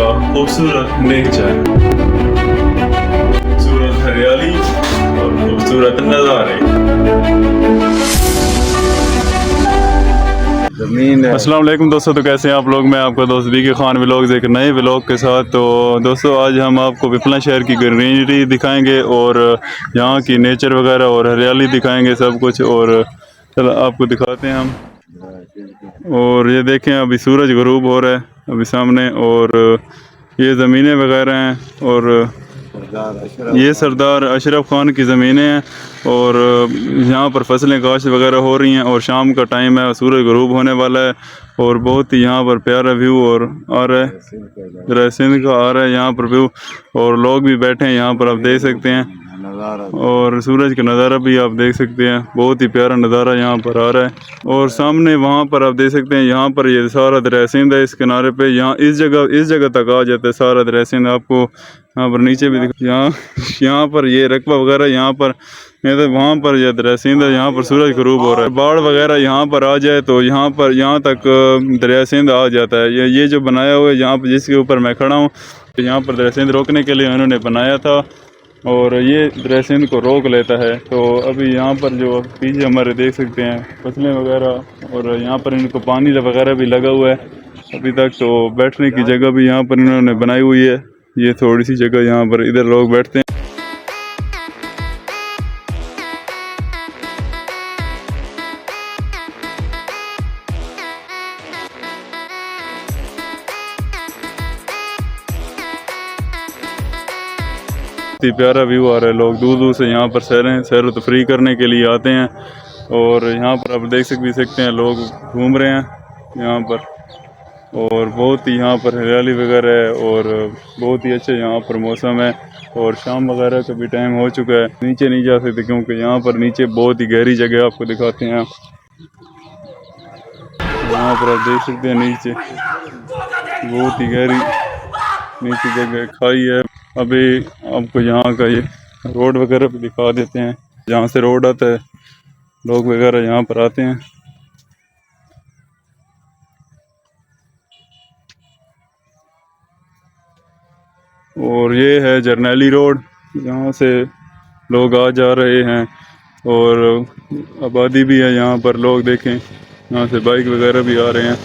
खूबसूरत नेचर, खूबसूरत हरियाली और खूबसूरत नज़ारे। अस्सलाम वालेकुम दोस्तों, तो कैसे हैं आप लोग। मैं आपका दोस्त बीके खान व्लॉग्स एक नए व्लॉग के साथ। तो दोस्तों आज हम आपको पिपला शहर की ग्रीनरी दिखाएंगे और यहाँ की नेचर वगैरह और हरियाली दिखाएंगे सब कुछ। और चलो आपको दिखाते हैं हम। और ये देखें अभी सूरज गरूब हो रहा है अभी सामने, और ये ज़मीनें वगैरह हैं और ये सरदार अशरफ खान की ज़मीनें हैं। और यहाँ पर फसलें काश्त वगैरह हो रही हैं और शाम का टाइम है, सूरज गरूब होने वाला है। और बहुत ही यहाँ पर प्यारा व्यू और आ रहा है, सिंध का आ रहा है यहाँ पर व्यू। और लोग भी बैठे हैं यहाँ पर, आप देख सकते हैं। और सूरज का नज़ारा भी आप देख सकते हैं, बहुत ही प्यारा नज़ारा यहाँ पर आ रहा है। और सामने वहाँ पर आप देख सकते हैं, यहाँ पर ये सारा दरिया सिंध है। इस किनारे पे यहाँ इस जगह तक आ जाता है सारा दरिया सिंध। आपको यहाँ पर नीचे भी यहाँ पर ये रकबा वगैरह यहाँ पर नहीं तो वहाँ पर ये दरिया सिंध है। यहाँ पर सूरज गरूब हो रहा है। बाढ़ वगैरह यहाँ पर आ जाए तो यहाँ तक दरिया सिंध आ जाता है। ये जो बनाया हुआ है यहाँ पर, जिसके ऊपर मैं खड़ा हूँ, तो यहाँ पर दरिया सिंध रोकने के लिए उन्होंने बनाया था और ये दरिया सिंध को रोक लेता है। तो अभी यहाँ पर जो पीछे हमारे देख सकते हैं फसलें वगैरह, और यहाँ पर इनको पानी वगैरह भी लगा हुआ है अभी तक। तो बैठने की जगह भी यहाँ पर इन्होंने बनाई हुई है। ये थोड़ी सी जगह यहाँ पर इधर लोग बैठते हैं। प्यारा व्यू आ रहा है, लोग दूर दूर से यहाँ पर सैर व तफरी करने के लिए आते हैं। और यहाँ पर आप देख सकते हैं लोग घूम रहे हैं यहाँ पर। और बहुत ही यहाँ पर हरियाली वगैरह है और बहुत ही अच्छा यहाँ पर मौसम है। और शाम वगैरह का भी टाइम हो चुका है। नीचे नहीं जा सकते क्योंकि यहाँ पर नीचे बहुत ही गहरी जगह आपको दिखाते हैं। यहाँ पर आप देख सकते हैं नीचे बहुत ही गहरी नीचे जगह खाई है। अभी आपको यहाँ का ये रोड वगैरह भी दिखा देते हैं, जहाँ से रोड आता है लोग वगैरह यहाँ पर आते हैं। और ये है जरनैली रोड, यहाँ से लोग आ जा रहे हैं और आबादी भी है यहाँ पर। लोग देखें यहाँ से बाइक वगैरह भी आ रहे हैं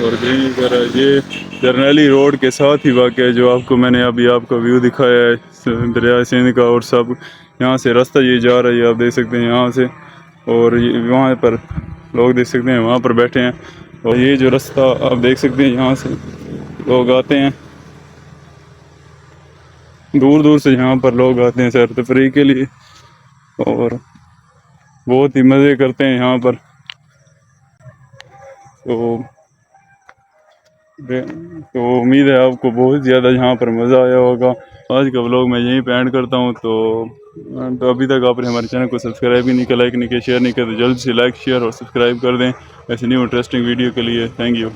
और ग्रीन वगैरह। ये जरनैली रोड के साथ ही वाक़ है जो आपको मैंने अभी आपका व्यू दिखाया है दरिया सिंध का। और सब यहाँ से रास्ता ये जा रहा है, आप देख सकते हैं यहाँ से। और ये वहाँ पर लोग देख सकते हैं वहाँ पर बैठे हैं। और ये जो रास्ता आप देख सकते हैं, यहाँ से लोग आते हैं, दूर दूर से यहाँ पर लोग आते हैं सैर तफरी के लिए और बहुत ही मज़े करते हैं यहाँ पर। तो उम्मीद है आपको बहुत ज़्यादा यहाँ पर मज़ा आया होगा। आज का व्लॉग मैं यहीं पे एंड करता हूँ। तो अभी तक आपने हमारे चैनल को सब्सक्राइब ही नहीं किया, लाइक नहीं किया, शेयर नहीं किया, तो जल्द से लाइक शेयर और सब्सक्राइब कर दें ऐसे न्यू इंटरेस्टिंग वीडियो के लिए। Thank you.